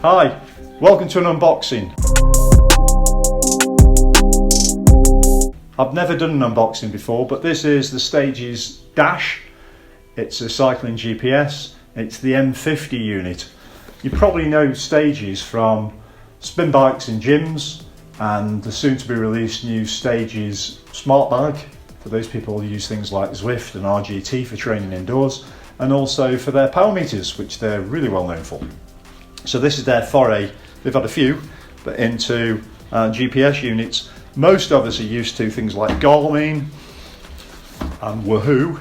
Hi, welcome to an unboxing. I've never done an unboxing before, but this is the Stages Dash. It's a cycling GPS. It's the M50 unit. You probably know Stages from spin bikes in gyms and the soon to be released new Stages smart bike for those people who use things like Zwift and RGT for training indoors, and also for their power meters, which they're really well known for. So this is their foray. They've had a few, but into GPS units. Most of us are used to things like Garmin and Wahoo,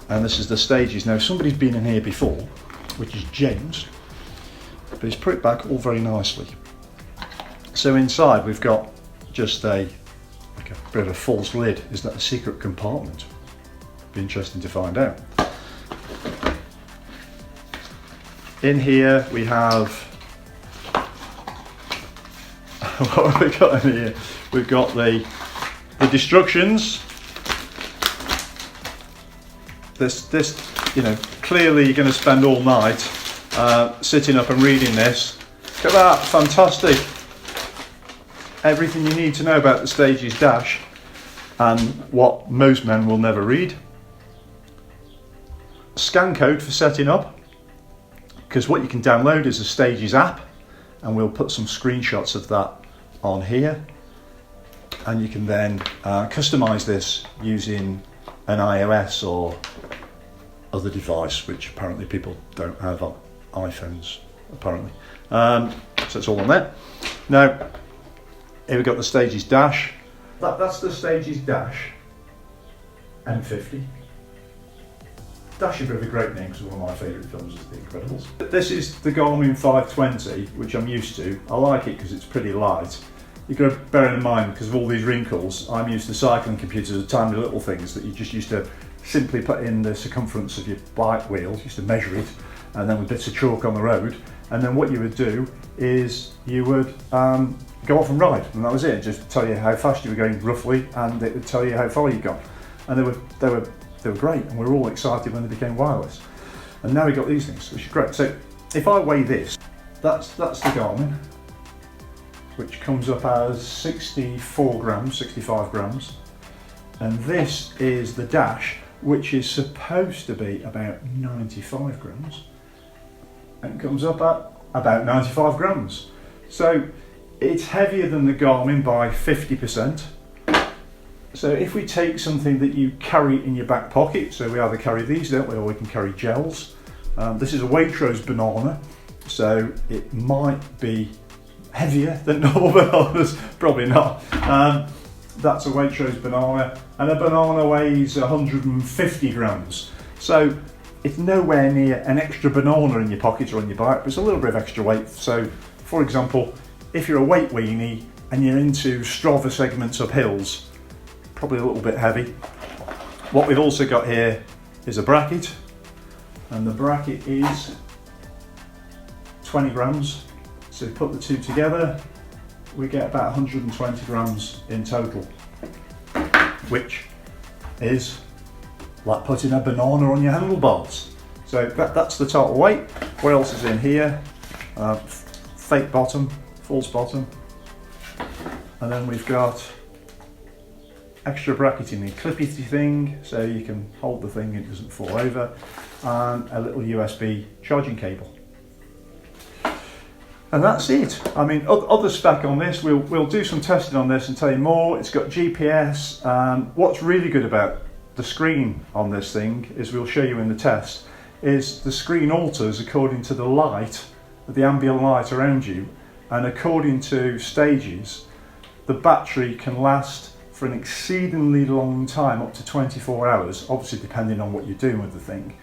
and this is the Stages. Now somebody's been in here before, which is James, but he's put it back all very nicely. So inside we've got just like a bit of a false lid. Is that a secret compartment? Be interesting to find out. In here we have, what have we got in here? We've got the instructions. This, you know, clearly you're going to spend all night sitting up and reading this. Look at that, fantastic. Everything you need to know about the Stages Dash and what most men will never read. Scan code for setting up, because what you can download is a Stages app, and we'll put some screenshots of that on here, and you can then customize this using an iOS or other device, which apparently people don't have on iPhones apparently. So it's all on there. Now here we've got the Stages Dash. That's the Stages Dash M50. Dash is a great name because one of my favourite films is The Incredibles. This is the Garmin 520, which I'm used to. I like it because it's pretty light. You've got to bear in mind, because of all these wrinkles, I'm used to cycling computers with tiny little things that you just used to simply put in the circumference of your bike wheels, used to measure it, and then with bits of chalk on the road. And then what you would do is you would go off and ride, and that was it. Just tell you how fast you were going roughly, and it would tell you how far you got. And they were great, and we were all excited when they became wireless. And now we've got these things, which is great. So if I weigh this, that's the Garmin, which comes up as 64 grams, 65 grams. And this is the Dash, which is supposed to be about 95 grams. And comes up at about 95 grams. So it's heavier than the Garmin by 50%. So if we take something that you carry in your back pocket, so we either carry these, don't we, or we can carry gels. This is a Waitrose banana, so it might be heavier than normal bananas, probably not. That's a Waitrose banana, and a banana weighs 150 grams. So it's nowhere near an extra banana in your pocket or on your bike, but it's a little bit of extra weight. So for example, if you're a weight weenie and you're into Strava segments up hills, probably a little bit heavy. What we've also got here is a bracket, and the bracket is 20 grams. So put the two together, we get about 120 grams in total, which is like putting a banana on your handlebars. So that's the total weight. What else is in here? Fake bottom, false bottom, and then we've got extra bracketing, a clippy thing so you can hold the thing and it doesn't fall over, and a little USB charging cable. And that's it. I mean, other spec on this, we'll do some testing on this and tell you more. It's got GPS. What's really good about the screen on this thing, is we'll show you in the test, is the screen alters according to the light, the ambient light around you, and according to Stages, the battery can last for an exceedingly long time, up to 24 hours, obviously depending on what you're doing with the thing.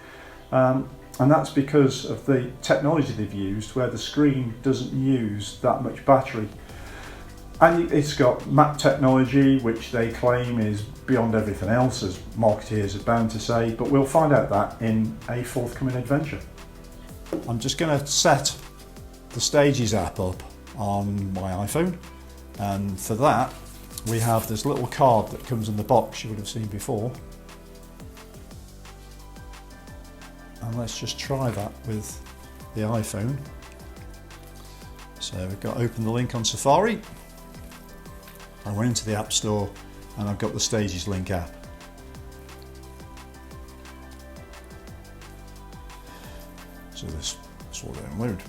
And that's because of the technology they've used, where the screen doesn't use that much battery. And it's got map technology, which they claim is beyond everything else, as marketeers are bound to say, but we'll find out that in a forthcoming adventure. I'm just going to set the Stages app up on my iPhone, and for that we have this little card that comes in the box you would have seen before. And let's just try that with the iPhone. So we've got to open the link on Safari. I went into the App Store and I've got the Stages Link app. So this will download.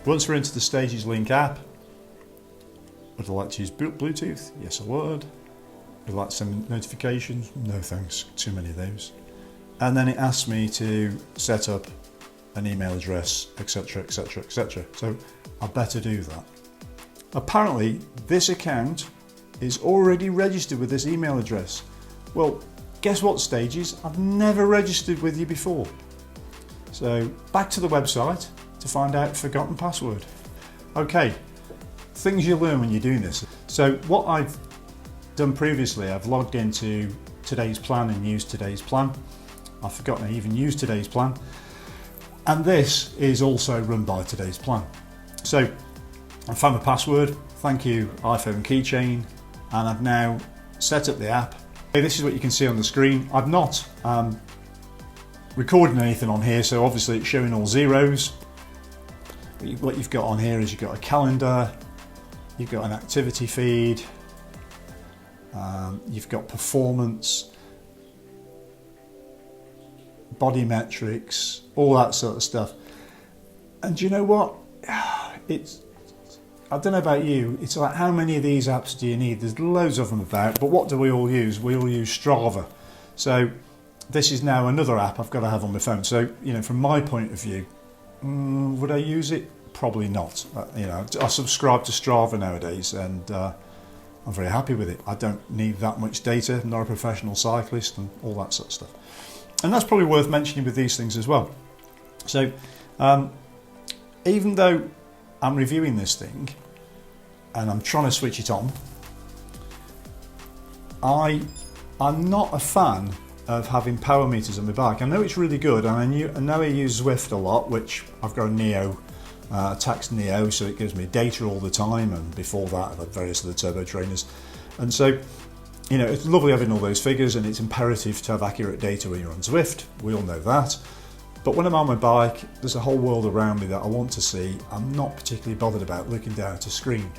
Once we're into the Stages Link app, would I like to use Bluetooth? Yes, I would. Would I like to send notifications? No thanks, too many of those. And then it asks me to set up an email address, etc, etc, etc. So I better do that. Apparently this account is already registered with this email address. Well, guess what, Stages? I've never registered with you before. So back to the website to find out forgotten password. Okay, things you learn when you're doing this. So what I've done previously, I've logged into today's plan and used today's plan. I've forgotten I even used today's plan. And this is also run by today's plan. So I found my password, thank you iPhone keychain, and I've now set up the app. Okay, this is what you can see on the screen. I've not recording anything on here, so obviously it's showing all zeros. What you've got on here is you've got a calendar, you've got an activity feed, you've got performance, body metrics, all that sort of stuff. And do you know what? I don't know about you, it's like, how many of these apps do you need? There's loads of them about, but what do we all use? We all use Strava. So this is now another app I've got to have on my phone. So, you know, from my point of view, would I use it? Probably not. You know, I subscribe to Strava nowadays, and I'm very happy with it. I don't need that much data. I'm not a professional cyclist and all that sort of stuff. And that's probably worth mentioning with these things as well. So even though I'm reviewing this thing and I'm trying to switch it on, I'm not a fan of having power meters on my bike. I know it's really good, and I know I use Zwift a lot, which I've got a Neo, Tax Neo, so it gives me data all the time, and before that I've had various other turbo trainers. And so, you know, it's lovely having all those figures, and it's imperative to have accurate data when you're on Zwift. We all know that. But when I'm on my bike, there's a whole world around me that I want to see. I'm not particularly bothered about looking down at a screen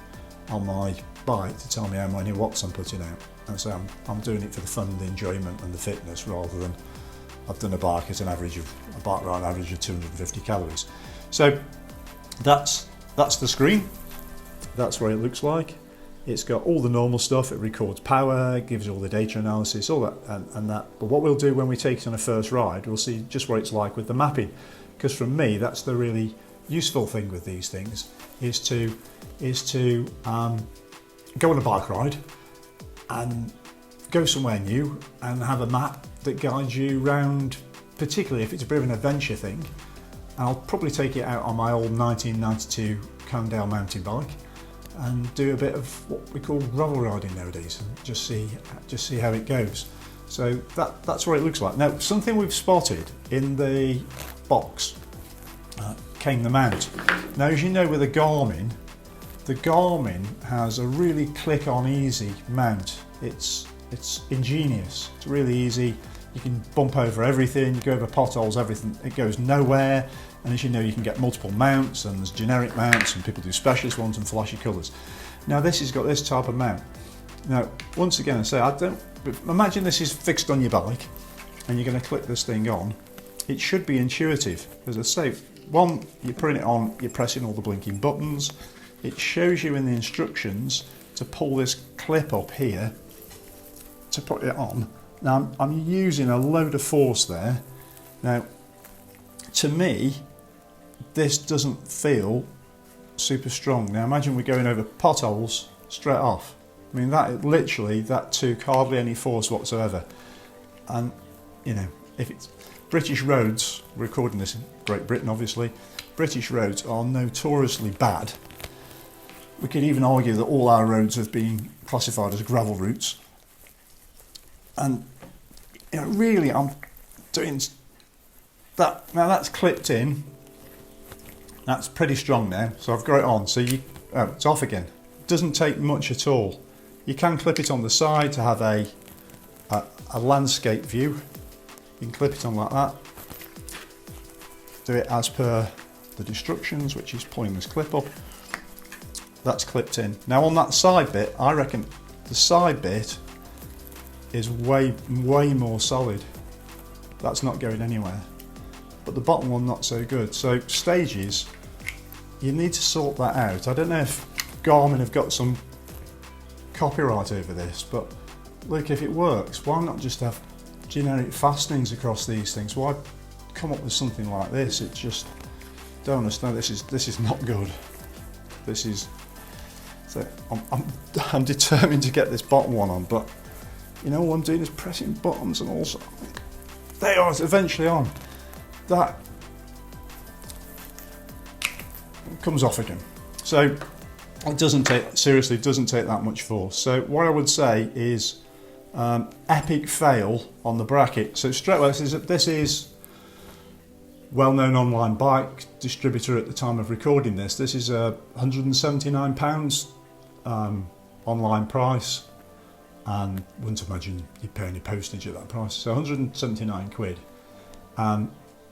on my bike to tell me how many watts I'm putting out. And so I'm doing it for the fun, the enjoyment and the fitness, rather than I've done a bike at an average of 250 calories. So that's the screen. That's what it looks like. It's got all the normal stuff. It records power, gives you all the data analysis, all that and that. But what we'll do when we take it on a first ride, we'll see just what it's like with the mapping. Because for me, that's the really useful thing with these things, is to go on a bike ride and go somewhere new and have a map that guides you around, particularly if it's a bit of an adventure thing. And I'll probably take it out on my old 1992 Condale mountain bike and do a bit of what we call gravel riding nowadays, and just see how it goes. So that's what it looks like. Now, something we've spotted in the box came the mount. Now, as you know, with the Garmin has a really click-on easy mount. It's ingenious. It's really easy. You can bump over everything, you go over potholes, everything. It goes nowhere. And as you know, you can get multiple mounts, and there's generic mounts, and people do specialist ones and flashy colours. Now, this has got this type of mount. Now, once again, I say, imagine this is fixed on your bike, and you're going to click this thing on. It should be intuitive. As I say, one, you're putting it on, you're pressing all the blinking buttons. It shows you in the instructions to pull this clip up here to put it on. Now, I'm using a load of force there. Now, to me, this doesn't feel super strong. Now, imagine we're going over potholes straight off. I mean, that took hardly any force whatsoever. And, you know, if it's British roads, we're recording this in Great Britain, obviously, British roads are notoriously bad. We could even argue that all our roads have been classified as gravel routes. And, you know, really, I'm doing that. Now, that's clipped in. That's pretty strong now. So I've got it on. So it's off again. It doesn't take much at all. You can clip it on the side to have a landscape view. You can clip it on like that. Do it as per the instructions, which is pulling this clip up. That's clipped in. Now on that side bit, I reckon the side bit is way more solid. That's not going anywhere. But the bottom one, not so good. So stages, you need to sort that out. I don't know if Garmin have got some copyright over this, but look, if it works, why not just have generic fastenings across these things? Why come up with something like this? It's just, don't understand. This is not good. This is, so I'm determined to get this bottom one on, but you know what I'm doing is pressing buttons, and also they are eventually on. That comes off again. So it doesn't take, seriously, it doesn't take that much force. So what I would say is epic fail on the bracket. So straight away, this is well-known online bike distributor at the time of recording this. This is a £179 online price, and wouldn't imagine you'd pay any postage at that price. So 179 quid.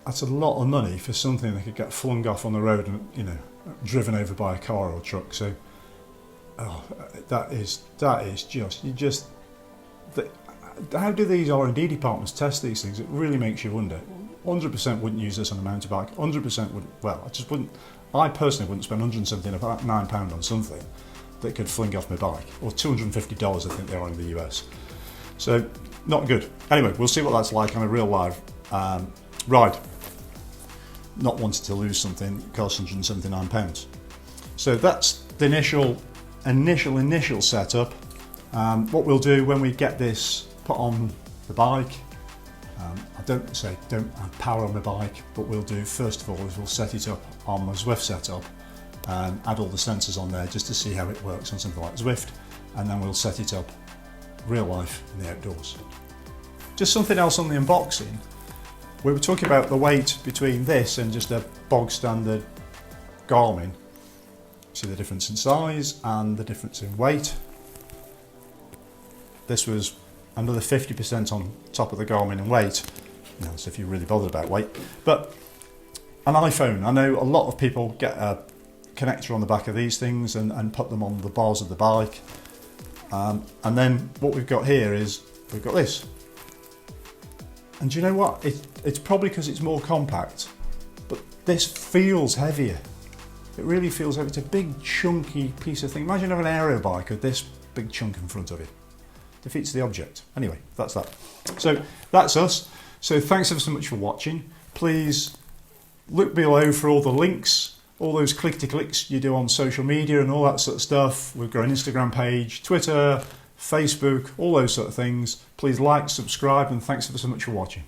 That's a lot of money for something that could get flung off on the road and, you know, driven over by a car or a truck. So, oh, that is just, how do these R&D departments test these things? It really makes you wonder. 100% wouldn't use this on a mountain bike. 100% wouldn't. Well, I personally wouldn't spend £179 on something that could fling off my bike, or $250 I think they are in the US. So not good. Anyway, we'll see what that's like on a real live ride. Not wanting to lose something that costs £179. So that's the initial setup. What we'll do when we get this put on the bike, I don't have power on the bike, but we'll do first of all is we'll set it up on my Zwift setup and add all the sensors on there just to see how it works on something like Zwift, and then we'll set it up real life in the outdoors. Just something else on the unboxing. We were talking about the weight between this and just a bog standard Garmin. See the difference in size and the difference in weight. This was another 50% on top of the Garmin in weight. You know, so if you're really bothered about weight. But an iPhone, I know a lot of people get a connector on the back of these things and put them on the bars of the bike. And then what we've got here is, we've got this. And do you know what? It's probably because it's more compact, but this feels heavier. It really feels heavy. It's a big chunky piece of thing. Imagine having an aero bike with this big chunk in front of it. Defeats the object. Anyway, that's that. So that's us. So thanks ever so much for watching. Please look below for all the links, all those click-to-clicks you do on social media and all that sort of stuff. We've got an Instagram page, Twitter, Facebook, all those sort of things. Please like, subscribe, and thanks ever so much for watching.